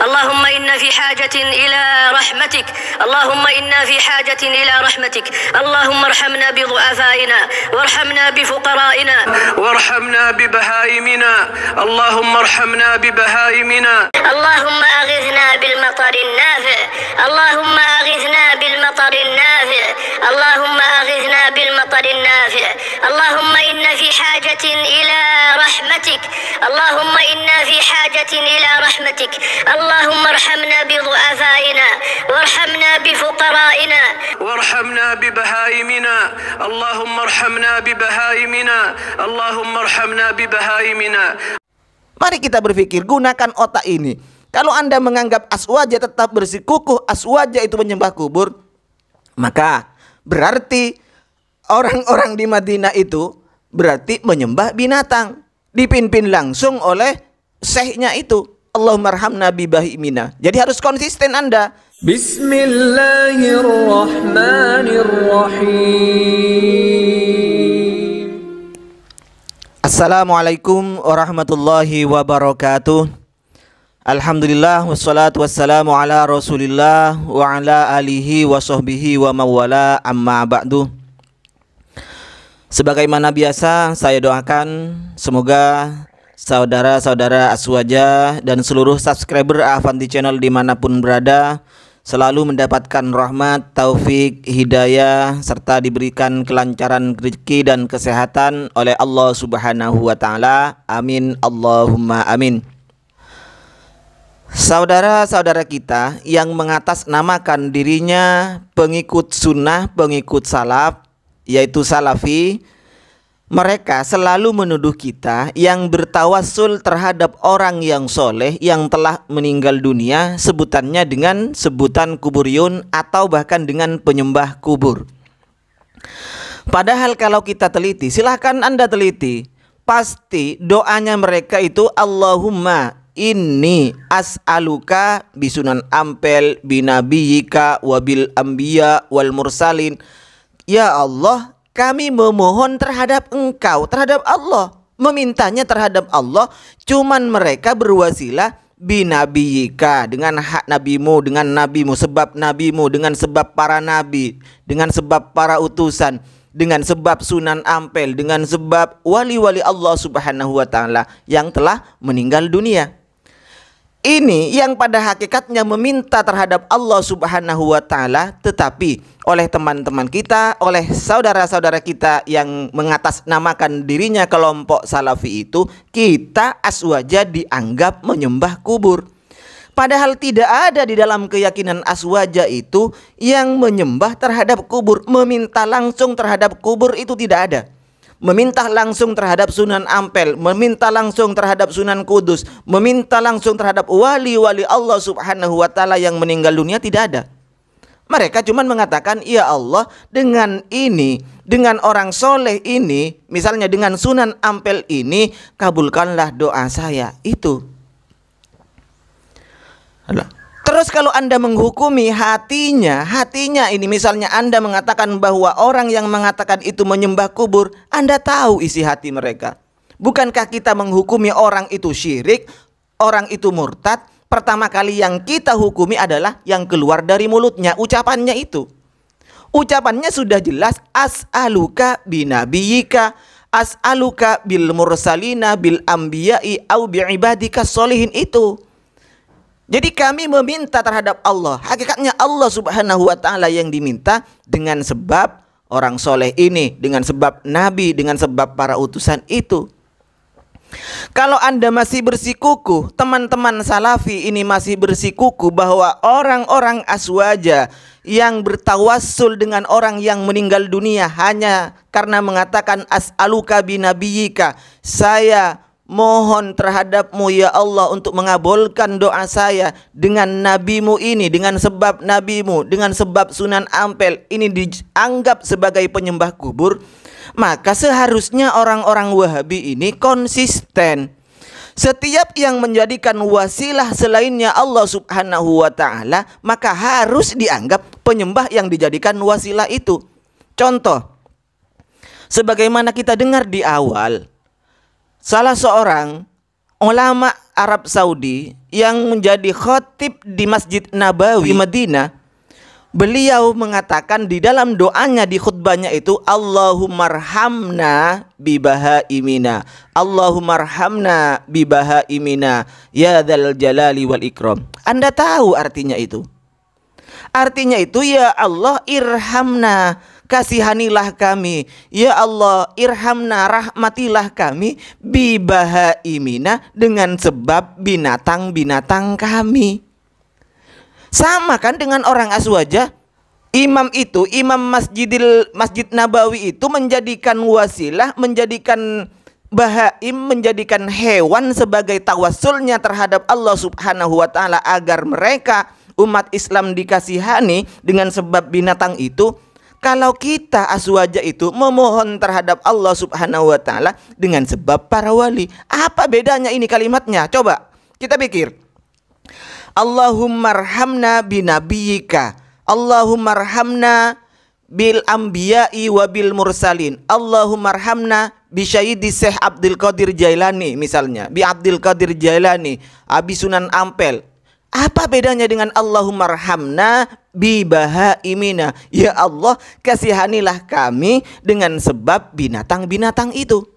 اللهم إنا في حاجة إلى رحمتك اللهم إنا في حاجة إلى رحمتك اللهم ارحمنا بضعفائنا وارحمنا بفقرائنا وارحمنا ببهائمنا اللهم ارحمنا ببهائمنا اللهم أغثنا بالمطر النافع اللهم أغثنا بالمطر النافع اللهم أغثنا بالمطر النافع اللهم إنا في حاجة إلى رحمتك اللهم إنا في حاجة إلى رحمتك اللهم ارحمنا بضعفائنا وارحمنا بفقرائنا وارحمنا ببهائمنا اللهم ارحمنا ببهائمنا اللهم ارحمنا ببهائمنا. Mari kita berpikir, gunakan otak ini. Kalau Anda menganggap aswaja tetap bersikukuh, aswaja itu menyembah kubur, maka berarti orang-orang di Madinah itu berarti menyembah binatang, dipimpin langsung oleh syekhnya itu. Allahumma arhamna bibahimina. Jadi harus konsisten Anda. Bismillahirrahmanirrahim. Assalamualaikum warahmatullahi wabarakatuh. Alhamdulillah wassalatu wassalamu ala Rasulillah wa ala alihi wa sahbihi wa mawala amma ba'du. Sebagaimana biasa, saya doakan semoga saudara-saudara aswaja dan seluruh subscriber Avanti Channel dimanapun berada selalu mendapatkan rahmat, taufik, hidayah, serta diberikan kelancaran rezeki dan kesehatan oleh Allah Subhanahu wa Ta'ala. Amin Allahumma amin. Saudara-saudara kita yang mengatasnamakan dirinya pengikut sunnah, pengikut salaf, yaitu salafi, mereka selalu menuduh kita yang bertawassul terhadap orang yang soleh yang telah meninggal dunia, sebutannya dengan sebutan kuburiyun atau bahkan dengan penyembah kubur. Padahal kalau kita teliti, silahkan Anda teliti, pasti doanya mereka itu Allahumma inni as'aluka bisunan ampel binabiyika wabil anbiya wal mursalin. Ya Allah, kami memohon terhadap Engkau, terhadap Allah, memintanya terhadap Allah. Cuman mereka berwasilah binabiyika, dengan hak nabimu, dengan nabimu, sebab nabimu, dengan sebab para nabi, dengan sebab para utusan, dengan sebab Sunan Ampel, dengan sebab wali-wali Allah Subhanahu wa Ta'ala yang telah meninggal dunia. Ini yang pada hakikatnya meminta terhadap Allah Subhanahu wa Ta'ala, tetapi oleh teman-teman kita, oleh saudara-saudara kita yang mengatasnamakan dirinya kelompok salafi itu, kita aswaja dianggap menyembah kubur. Padahal tidak ada di dalam keyakinan aswaja itu yang menyembah terhadap kubur, meminta langsung terhadap kubur itu tidak ada. Meminta langsung terhadap Sunan Ampel, meminta langsung terhadap Sunan Kudus, meminta langsung terhadap wali-wali Allah Subhanahu wa Ta'ala yang meninggal dunia tidak ada. Mereka cuma mengatakan, ya Allah, dengan ini, dengan orang soleh ini, misalnya dengan Sunan Ampel ini, kabulkanlah doa saya. Itu. Terus kalau Anda menghukumi hatinya ini, misalnya Anda mengatakan bahwa orang yang mengatakan itu menyembah kubur, Anda tahu isi hati mereka. Bukankah kita menghukumi orang itu syirik, orang itu murtad? Pertama kali yang kita hukumi adalah yang keluar dari mulutnya, ucapannya itu. Ucapannya sudah jelas, as'aluka binabiyika, as'aluka bil mursalina bil anbiya'i au bi'ibadika sholihin itu. Jadi kami meminta terhadap Allah. Hakikatnya Allah Subhanahu wa Ta'ala yang diminta dengan sebab orang soleh ini, dengan sebab Nabi, dengan sebab para utusan itu. Kalau Anda masih bersikukuh, teman-teman salafi ini masih bersikukuh bahwa orang-orang aswaja yang bertawassul dengan orang yang meninggal dunia hanya karena mengatakan as'aluka binabiyika, saya mohon terhadapmu ya Allah untuk mengabulkan doa saya dengan nabimu ini, dengan sebab nabimu, dengan sebab Sunan Ampel, ini dianggap sebagai penyembah kubur, maka seharusnya orang-orang Wahabi ini konsisten. Setiap yang menjadikan wasilah selainnya Allah Subhanahu wa Ta'ala, maka harus dianggap penyembah yang dijadikan wasilah itu. Contoh, sebagaimana kita dengar di awal, salah seorang ulama Arab Saudi yang menjadi khatib di Masjid Nabawi Madinah, beliau mengatakan di dalam doanya di khutbahnya itu, Allahummarhamna bibahaimina, Allahummarhamna bibahaimina ya dzal jalali wal ikram. Anda tahu artinya itu? Artinya itu, ya Allah irhamna, kasihanilah kami, ya Allah irhamna, rahmatilah kami, bibahaimina, dengan sebab binatang-binatang kami. Sama kan dengan orang Aswaja? Imam Masjid Nabawi itu menjadikan wasilah, menjadikan bahaim, menjadikan hewan sebagai tawassulnya terhadap Allah Subhanahu wa taala agar mereka umat Islam dikasihani dengan sebab binatang itu. Kalau kita Aswaja itu memohon terhadap Allah Subhanahu wa taala dengan sebab para wali, apa bedanya ini kalimatnya? Coba kita pikir. Allahummarhamna binabiyika, Allahummarhamna bil anbiya'i wa bil mursalin, Allahummarhamna bi Syahidi Syekh Abdul Qadir Jailani, misalnya bi Abdul Qadir Jailani, Abi Sunan Ampel. Apa bedanya dengan Allahummarhamna bi bahaimina, ya Allah kasihanilah kami dengan sebab binatang-binatang itu?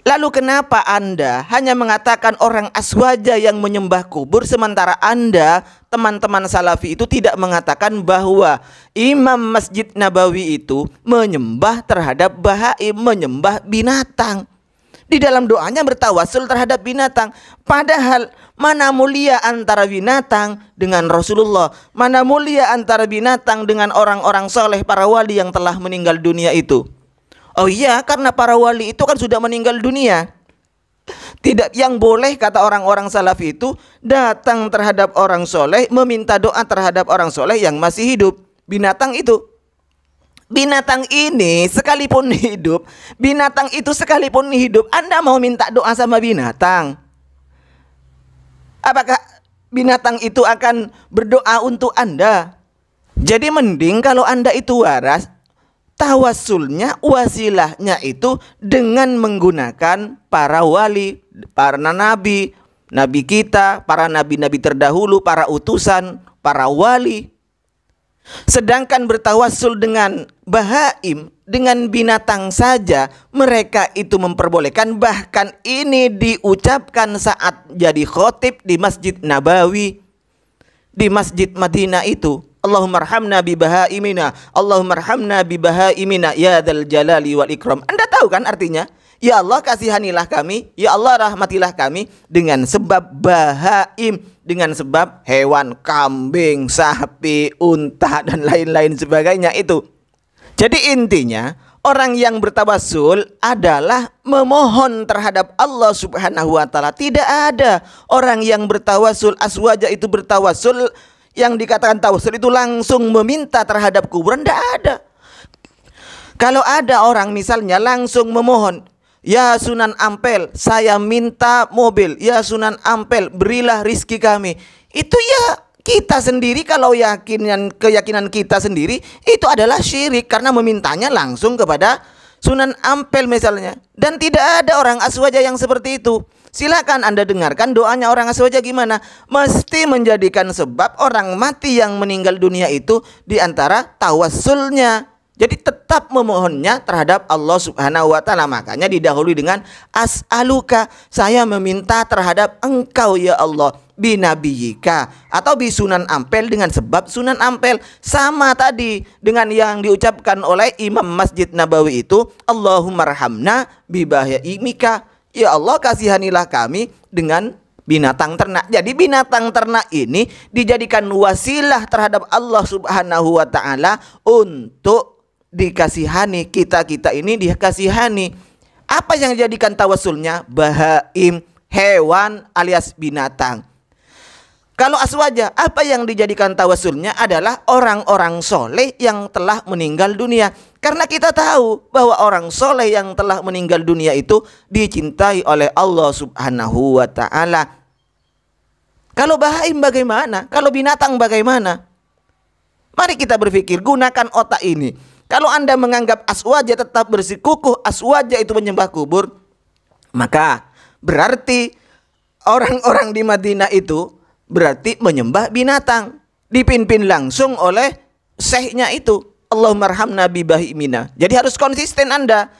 Lalu kenapa Anda hanya mengatakan orang Aswaja yang menyembah kubur, sementara Anda, teman-teman Salafi itu tidak mengatakan bahwa Imam Masjid Nabawi itu menyembah terhadap bahaim, menyembah binatang? Di dalam doanya bertawassul terhadap binatang. Padahal mana mulia antara binatang dengan Rasulullah, mana mulia antara binatang dengan orang-orang soleh, para wali yang telah meninggal dunia itu. Oh iya, karena para wali itu kan sudah meninggal dunia. Tidak, yang boleh kata orang-orang Salafi itu datang terhadap orang soleh, meminta doa terhadap orang soleh yang masih hidup. Binatang itu, binatang ini sekalipun hidup, binatang itu sekalipun hidup, Anda mau minta doa sama binatang? Apakah binatang itu akan berdoa untuk Anda? Jadi mending kalau Anda itu waras, tawassulnya, wasilahnya itu dengan menggunakan para wali, para nabi, nabi kita, para nabi-nabi terdahulu, para utusan, para wali. Sedangkan bertawassul dengan bahaim, dengan binatang saja, mereka itu memperbolehkan. Bahkan ini diucapkan saat jadi khotib di Masjid Nabawi, di Masjid Madinah itu. Allahummarhamna bibahaimina, Allahummarhamna bibahaimina ya dzal jalali wal ikram. Anda tahu kan artinya? Ya Allah kasihanilah kami, ya Allah rahmatilah kami dengan sebab bahaim, dengan sebab hewan, kambing, sapi, unta dan lain-lain sebagainya itu. Jadi intinya orang yang bertawassul adalah memohon terhadap Allah Subhanahu wa taala. Tidak ada orang yang bertawassul, Aswaja itu bertawassul, yang dikatakan tawassul itu langsung meminta terhadap kuburan, tidak ada. Kalau ada orang misalnya langsung memohon, ya Sunan Ampel saya minta mobil, ya Sunan Ampel berilah rizki kami, itu ya kita sendiri, kalau keyakinan kita sendiri itu adalah syirik karena memintanya langsung kepada Sunan Ampel misalnya. Dan tidak ada orang Aswaja yang seperti itu. Silakan Anda dengarkan doanya orang Aswaja gimana. Mesti menjadikan sebab orang mati yang meninggal dunia itu di antara tawassulnya. Jadi tetap memohonnya terhadap Allah Subhanahu wa taala. Makanya didahului dengan as'aluka, saya meminta terhadap engkau ya Allah, binabiyika, atau bi Sunan Ampel dengan sebab Sunan Ampel. Sama tadi dengan yang diucapkan oleh Imam Masjid Nabawi itu, Allahummarhamna bibahaimika, ya Allah kasihanilah kami dengan binatang ternak. Jadi binatang ternak ini dijadikan wasilah terhadap Allah Subhanahu wa taala untuk dikasihani, kita ini dikasihani. Apa yang dijadikan tawassulnya? Bahaim, hewan alias binatang. Kalau Aswaja, apa yang dijadikan tawassulnya adalah orang-orang soleh yang telah meninggal dunia. Karena kita tahu bahwa orang soleh yang telah meninggal dunia itu dicintai oleh Allah Subhanahu wa ta'ala. Kalau bahaim bagaimana? Kalau binatang bagaimana? Mari kita berpikir, gunakan otak ini. Kalau Anda menganggap Aswaja tetap bersikukuh, Aswaja itu menyembah kubur, maka berarti orang-orang di Madinah itu berarti menyembah binatang, dipimpin langsung oleh syekhnya itu. Allahumma arhamna bi bahimina. Jadi harus konsisten Anda.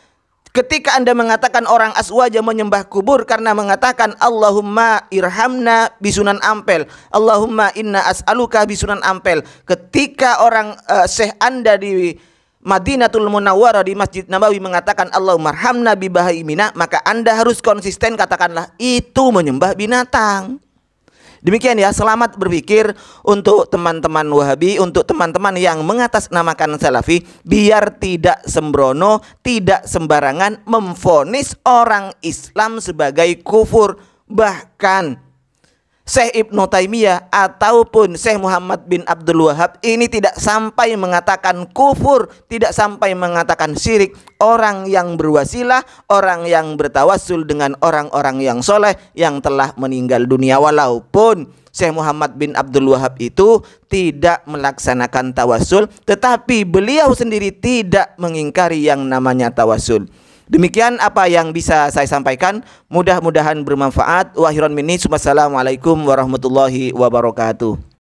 Ketika Anda mengatakan orang Aswaja menyembah kubur karena mengatakan Allahumma irhamna bisunan Ampel, Allahumma inna as'aluka bisunan Ampel. Ketika orang syekh Anda di Madinatul Munawwarah di Masjid Nabawi mengatakan Allahumma arhamna bi bahimina, maka Anda harus konsisten katakanlah itu menyembah binatang. Demikian ya, selamat berpikir untuk teman-teman Wahabi, untuk teman-teman yang mengatasnamakan Salafi, biar tidak sembrono, tidak sembarangan memvonis orang Islam sebagai kufur. Bahkan Syekh Ibnu Taimiyah ataupun Syekh Muhammad bin Abdul Wahab ini tidak sampai mengatakan kufur, tidak sampai mengatakan syirik. Orang yang berwasilah, orang yang bertawassul dengan orang-orang yang soleh yang telah meninggal dunia. Walaupun Syekh Muhammad bin Abdul Wahab itu tidak melaksanakan tawassul, tetapi beliau sendiri tidak mengingkari yang namanya tawassul. Demikian apa yang bisa saya sampaikan. Mudah-mudahan bermanfaat. Wa khairan minni. Wassalamualaikum warahmatullahi wabarakatuh.